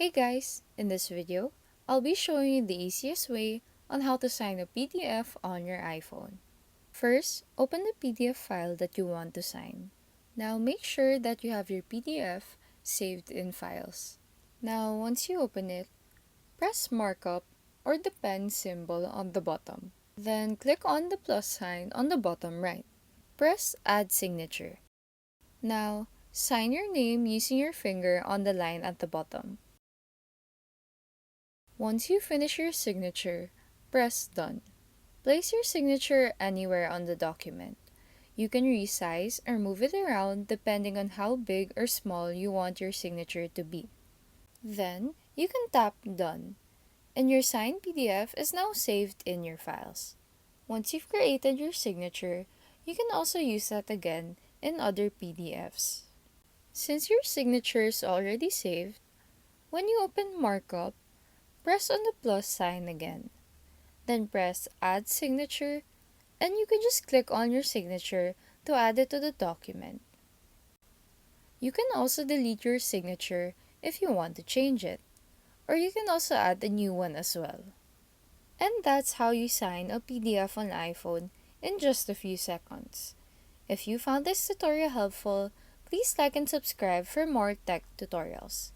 Hey guys, in this video, I'll be showing you the easiest way on how to sign a PDF on your iPhone. First, open the PDF file that you want to sign. Now make sure that you have your PDF saved in files. Now once you open it, press markup or the pen symbol on the bottom. Then click on the plus sign on the bottom right. Press add signature. Now, sign your name using your finger on the line at the bottom. Once you finish your signature, press Done. Place your signature anywhere on the document. You can resize or move it around depending on how big or small you want your signature to be. Then, you can tap Done, and your signed PDF is now saved in your files. Once you've created your signature, you can also use that again in other PDFs. Since your signature is already saved, when you open Markup, press on the plus sign again. Then press Add Signature, and you can just click on your signature to add it to the document. You can also delete your signature if you want to change it, or you can also add a new one as well. And that's how you sign a PDF on iPhone in just a few seconds. If you found this tutorial helpful, please like and subscribe for more tech tutorials.